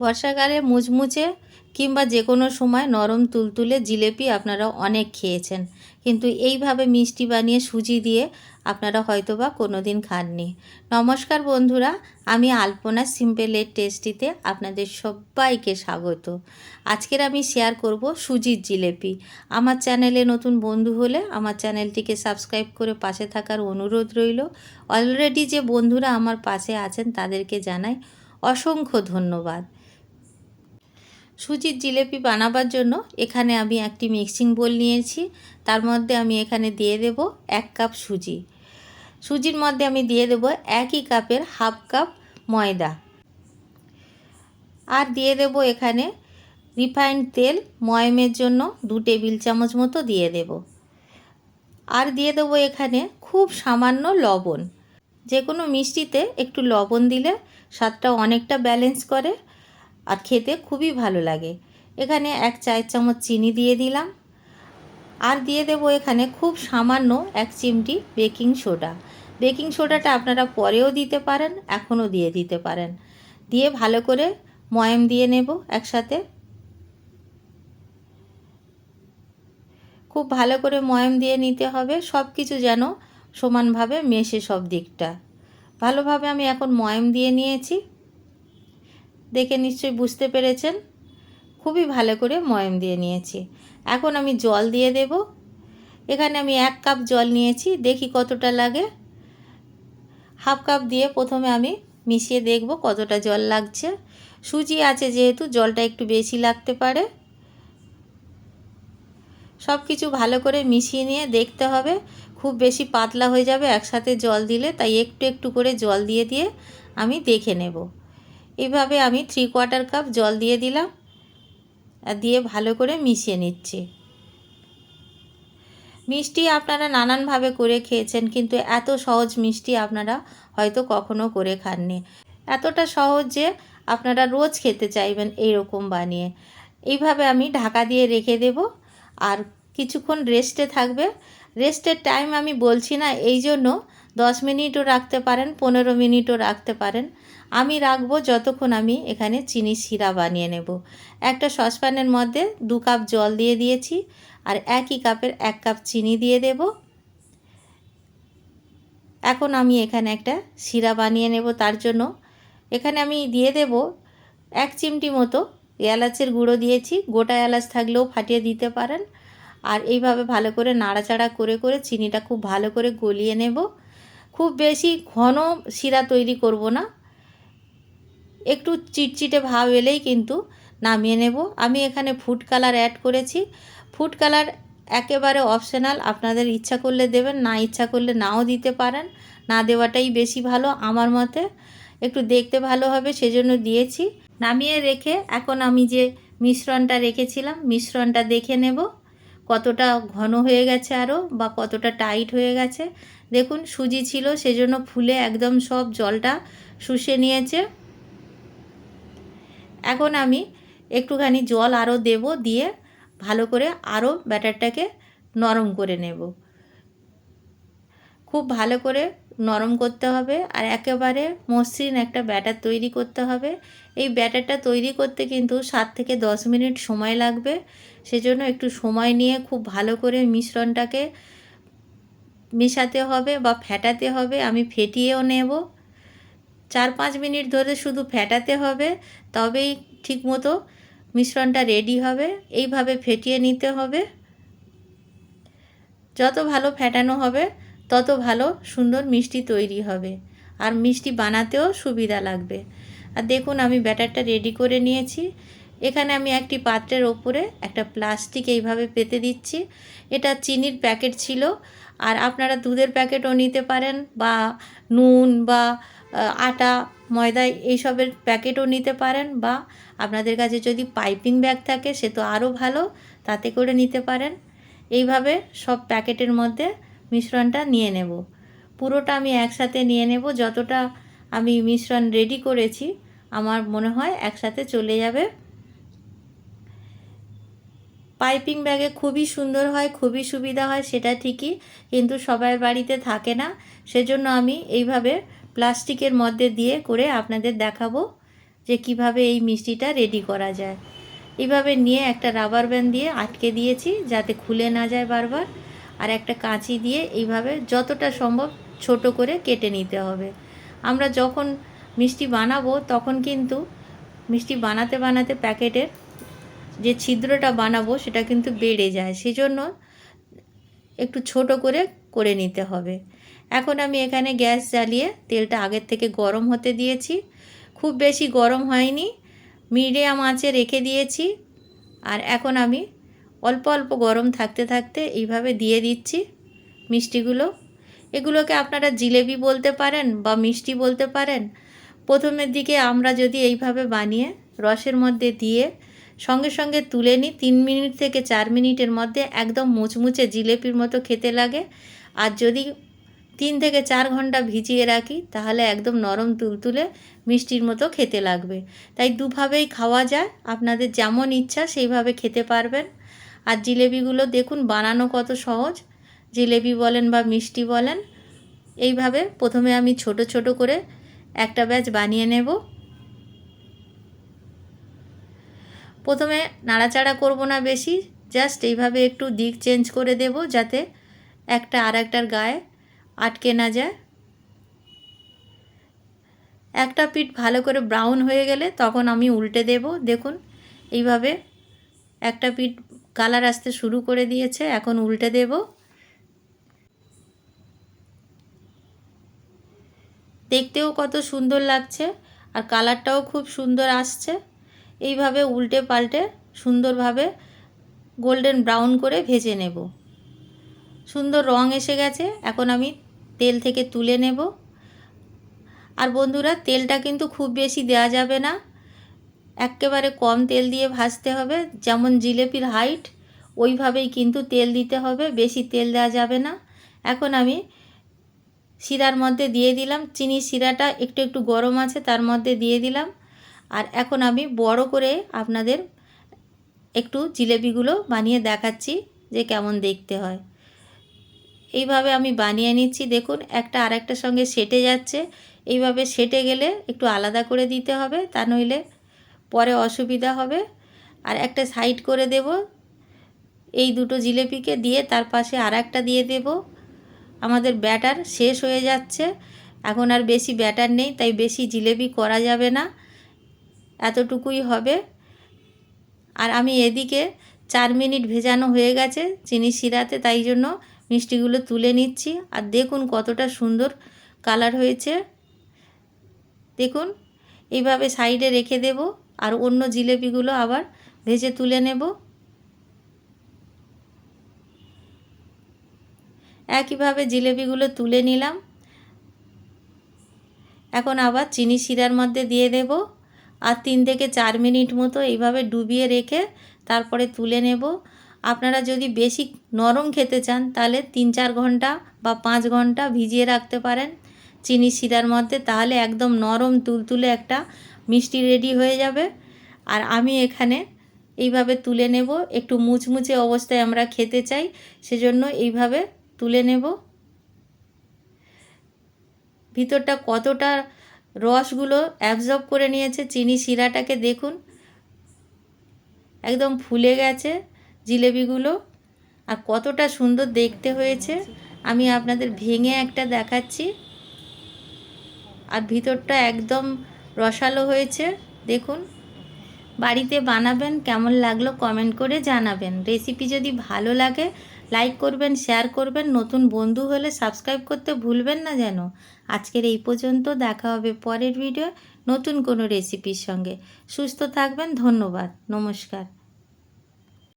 বর্ষাকালে মুচমুচে কিংবা যে কোনো সময় নরম তুলতুলে জিলেপি আপনারা অনেক খেয়েছেন, কিন্তু এইভাবে মিষ্টি বানিয়ে সুজি দিয়ে আপনারা হয়তোবা কোনো দিন খাননি। নমস্কার বন্ধুরা, আমি আলপনা সিম্পল এর টেস্টিতে আপনাদের সবাইকে স্বাগত। আজকের আমি শেয়ার করব সুজির জিলেপি। আমার চ্যানেলে নতুন বন্ধু হলে আমার চ্যানেলটিকে সাবস্ক্রাইব করে পাশে থাকার অনুরোধ রইল। অলরেডি যে বন্ধুরা আমার পাশে আছেন তাদেরকে জানাই অসংখ্য ধন্যবাদ। সুজির জিলেপি বানাবার জন্য এখানে আমি একটি মিক্সিং বোল নিয়েছি। তার মধ্যে আমি এখানে দিয়ে দেব 1 কাপ সুজি। সুজির মধ্যে আমি দিয়ে দেব একই কাপের হাফ কাপ ময়দা, আর দিয়ে দেব এখানে রিফাইন্ড তেল ময়মের জন্য 2 টেবিল চামচ মতো দিয়ে দেব। আর দিয়ে দেব এখানে খুব সামান্য লবণ। যে কোনো মিষ্টিতে একটু লবণ দিলে স্বাদটা অনেকটা ব্যালেন্স করে আর খেতে খুবই ভালো লাগে। এখানে 1 চায়ের চামচ চিনি দিয়ে দিলাম। আর দিয়ে দেব এখানে খুব সামান্য 1 চিমটি বেকিং সোডা। বেকিং সোডাটা আপনারা পরেও দিতে পারেন, এখনও দিয়ে দিতে পারেন। দিয়ে ভালো করে ময়াম দিয়ে নেব একসাথে। খুব ভালো করে ময়াম দিয়ে নিতে হবে, সব কিছু যেন সমানভাবে মেশে সব দিকটা। ভালোভাবে আমি এখন ময়াম দিয়ে নিয়েছি, দেখে নিশ্চয়ই বুঝতে পেরেছেন। খুবই ভালো করে ময়াম দিয়ে নিয়েছি। এখন আমি জল দিয়ে দেব। এখানে আমি 1 কাপ জল নিয়েছি, দেখি কতটা লাগে। হাফ কাপ দিয়ে প্রথমে আমি মিশিয়ে দেখব কতটা জল লাগছে। সুজি আছে যেহেতু জলটা একটু বেশি লাগতে পারে। সব কিছু ভালো করে মিশিয়ে নিয়ে দেখতে হবে, খুব বেশি পাতলা হয়ে যাবে একসাথে জল দিলে, তাই একটু একটু করে জল দিয়ে দিয়ে আমি দেখে নেব। এইভাবে আমি 3/4 কাপ জল দিয়ে দিলাম আর দিয়ে ভালো করে মিশিয়ে নিচ্ছি। মিষ্টি আপনারা নানানভাবে করে খেয়েছেন, কিন্তু এত সহজ মিষ্টি আপনারা হয়তো কখনো করে খাননি। এতটা সহজ যে আপনারা রোজ খেতে চাইবেন এইরকম বানিয়ে। এইভাবে আমি ঢাকা দিয়ে রেখে দেব আর কিছুক্ষণ রেস্টে থাকবে। রেস্টের টাইম আমি বলছি না, এই জন্য 10 মিনিটও রাখতে পারেন, 15 মিনিটও রাখতে পারেন। আমি রাখবো যতক্ষণ আমি এখানে চিনি শিরা বানিয়ে নেব। একটা সসপ্যানের মধ্যে 2 কাপ জল দিয়ে দিয়েছি আর একই কাপের 1 কাপ চিনি দিয়ে দেব। এখন আমি এখানে একটা শিরা বানিয়ে নেব। তার জন্য এখানে আমি দিয়ে দেব 1 চিমটি মতো এলাচের গুঁড়ো দিয়েছি, গোটা এলাচ থাকলেও ফাটিয়ে দিতে পারেন। আর এইভাবে ভালো করে নাড়াচাড়া করে করে চিনিটা খুব ভালো করে গলিয়ে নেব। খুব বেশি ঘন শিরা তৈরি করব না, একটু চিটচিটে ভাব এলেই কিন্তু নামিয়ে নেব। আমি এখানে ফুড কালার অ্যাড করেছি। ফুড কালার একেবারে অপশনাল, আপনাদের ইচ্ছা করলে দেবেন, না ইচ্ছা করলে নাও দিতে পারেন। না দেওয়াটাই বেশি ভালো আমার মতে, একটু দেখতে ভালো হবে সেজন্য দিয়েছি। নামিয়ে রেখে এখন আমি যে মিশ্রণটা রেখেছিলাম মিশ্রণটা দেখে নেব কতটা ঘন হয়ে গেছে আরও, বা কতটা টাইট হয়ে গেছে। দেখুন সুজি ছিল সেজন্য ফুলে একদম সব জলটা শুষে নিয়েছে। এখন আমি একটুখানি জল আরও দেব, দিয়ে ভালো করে আরও ব্যাটারটাকে নরম করে নেব। খুব ভালো করে নরম করতে হবে আর একেবারে মসৃণ একটা ব্যাটার তৈরি করতে হবে। এই ব্যাটারটা তৈরি করতে কিন্তু 7 থেকে 10 মিনিট সময় লাগবে, সেজন্য একটু সময় নিয়ে খুব ভালো করে মিশ্রণটাকে মেশাতে হবে বা ফেটাতে হবে। আমি ফেটিয়েও নেব। 4-5 মিনিট ধরে শুধু ফেটাতে হবে, তবেই ঠিকমতো মিশ্রণটা রেডি হবে। এইভাবে ফেটিয়ে নিতে হবে। যত ভালো ফেটানো হবে তত ভালো সুন্দর মিষ্টি তৈরি হবে আর মিষ্টি বানাতেও সুবিধা লাগবে। আর দেখুন আমি ব্যাটারটা রেডি করে নিয়েছি। এখানে আমি একটি পাত্রের ওপরে একটা প্লাস্টিক এইভাবে পেতে দিচ্ছি। এটা চিনির প্যাকেট ছিল, আর আপনারা দুধের প্যাকেটও নিতে পারেন, বা নুন বা আটা ময়দা এইসবের প্যাকেটও নিতে পারেন, বা আপনাদের কাছে যদি পাইপিং ব্যাগ থাকে সে তো আরও ভালো, তাতে করে নিতে পারেন। এইভাবে সব প্যাকেটের মধ্যে মিশ্রণটা নিয়ে নেব। পুরোটা আমি একসাথে নিয়ে নেব। যতটা আমি মিশ্রণ রেডি করেছি আমার মনে হয় একসাথে চলে যাবে। পাইপিং ব্যাগে খুবই সুন্দর হয়, খুবই সুবিধা হয়, সেটা ঠিকই, কিন্তু সবার বাড়িতে থাকে না। সেজন্য আমি এইভাবে প্লাস্টিকের মধ্যে দিয়ে করে আপনাদের দেখাবো যে কিভাবে এই মিষ্টিটা রেডি করা যায়। এইভাবে নিয়ে একটা রাবার ব্যান্ড দিয়ে আটকে দিয়েছি যাতে খুলে না যায় বারবার, আর একটা কাঁচি দিয়ে এইভাবে যতটা সম্ভব ছোট করে কেটে নিতে হবে। আমরা যখন মিষ্টি বানাবো তখন কিন্তু মিষ্টি বানাতে বানাতে প্যাকেটের যে ছিদ্রটা বানাবো সেটা কিন্তু বেড়ে যায়, সেজন্য একটু ছোট করে করে নিতে হবে। এখন আমি এখানে গ্যাস জ্বালিয়ে তেলটা আগের থেকে গরম হতে দিয়েছি। খুব বেশি গরম হয়নি, মিডিয়াম আঁচে রেখে দিয়েছি। আর এখন আমি অল্প অল্প গরম থাকতে থাকতে এইভাবে দিয়ে দিচ্ছি মিষ্টিগুলো। এগুলোকে আপনারা জিলেবি বলতে পারেন বা মিষ্টি বলতে পারেন। প্রথমের দিকে আমরা যদি এইভাবে বানিয়ে রসের মধ্যে দিয়ে সঙ্গে সঙ্গে তুলে নিই, 3 মিনিট থেকে 4 মিনিটের মধ্যে একদম মুচমুচে জিলেপির মতো খেতে লাগে। আর যদি 3 থেকে 4 ঘন্টা ভিজিয়ে রাখি তাহলে একদম নরম তুলতুলে মিষ্টির মতো খেতে লাগবে। তাই দুভাবেই খাওয়া যায়, আপনাদের যেমন ইচ্ছা সেইভাবে খেতে পারবেন। আর জিলেবিগুলো দেখুন বানানো কত সহজ, জিলেবি বলেন বা মিষ্টি বলেন। এইভাবে প্রথমে আমি ছোট ছোট করে একটা ব্যাচ বানিয়ে নেব। প্রথমে নাড়াচাড়া করব না বেশি, জাস্ট এইভাবে একটু দিক চেঞ্জ করে দেব যাতে একটা আর একটার গায়ে আটকে না যায়। একটা পিঠ ভালো করে ব্রাউন হয়ে গেলে তখন আমি উল্টে দেব। দেখুন এইভাবে একটা পিঠ কালার আসতে শুরু করে দিয়েছে, এখন উল্টে দেব। দেখতেও কত সুন্দর লাগছে আর কালারটাও খুব সুন্দর আসছে। এইভাবে উল্টে পাল্টে সুন্দরভাবে গোল্ডেন ব্রাউন করে ভেজে নেব। সুন্দর রং এসে গেছে, এখন আমি তেল থেকে তুলে নেব। আর বন্ধুরা তেলটা কিন্তু খুব বেশি দেওয়া যাবে না, একেবারে কম তেল দিয়ে ভাজতে হবে। যেমন জিলেপির হাইট ওইভাবেই কিন্তু তেল দিতে হবে, বেশি তেল দেওয়া যাবে না। এখন আমি শিরার মধ্যে দিয়ে দিলাম, চিনি শিরাটা একটু একটু গরম আছে তার মধ্যে দিয়ে দিলাম। আর এখন আমি বড় করে আপনাদের একটু জিলেপিগুলো বানিয়ে দেখাচ্ছি যে কেমন দেখতে হয়। এইভাবে আমি বানিয়ে নিচ্ছি। দেখুন একটা আরেকটার সঙ্গে সেটে যাচ্ছে, এইভাবে সেটে গেলে একটু আলাদা করে দিতে হবে, তা নইলে পরে অসুবিধা হবে। আর একটা সাইড করে দেব, এই দুটো জিলেপিকে দিয়ে তার পাশে আর একটা দিয়ে দেব। আমাদের ব্যাটার শেষ হয়ে যাচ্ছে, এখন আর বেশি ব্যাটার নেই, তাই বেশি জিলেপি করা যাবে না, এতটুকুই হবে। আর আমি এদিকে 4 মিনিট ভেজানো হয়ে গেছে চিনি শিরাতে, তাই জন্য মিষ্টিগুলো তুলে নিচ্ছি। আর দেখুন কতটা সুন্দর কালার হয়েছে। দেখুন এইভাবে সাইডে রেখে দেব আর অন্য জিলেপিগুলো আবার ভেজে তুলে নেব। একইভাবে জিলেপিগুলো তুলে নিলাম। এখন আবার চিনি শিরার মধ্যে দিয়ে দেব আর 3 থেকে 4 মিনিট মতো এইভাবে ডুবিয়ে রেখে তারপরে তুলে নেব। আপনারা যদি বেশি নরম খেতে চান তাহলে 3-4 ঘন্টা বা 5 ঘন্টা ভিজিয়ে রাখতে পারেন চিনি শিরার মধ্যে, তাহলে একদম নরম তুলতুলে একটা মিষ্টি রেডি হয়ে যাবে। আর আমি এখানে এইভাবে তুলে নেব, একটু মুচমুচে অবস্থায় আমরা খেতে চাই, সেজন্য এইভাবে তুলে নেব। ভিতরটা কতটা রসগুলো অ্যাবজর্ব করে নিয়েছে চিনি শিরাটাকে, দেখুন একদম ফুলে গেছে জিলেপিগুলো আর কতটা সুন্দর দেখতে হয়েছে। আমি আপনাদের ভেঙে একটা দেখাচ্ছি, আর ভিতরটা একদম রসালো হয়েছে। দেখুন বাড়িতে বানাবেন, কেমন লাগলো কমেন্ট করে জানাবেন। রেসিপি যদি ভালো লাগে লাইক করবেন, শেয়ার করবেন, নতুন বন্ধু হলে সাবস্ক্রাইব করতে ভুলবেন না যেন। আজকের এই পর্যন্ত, দেখা হবে পরের ভিডিও নতুন কোনো রেসিপির সঙ্গে। সুস্থ থাকবেন, ধন্যবাদ, নমস্কার।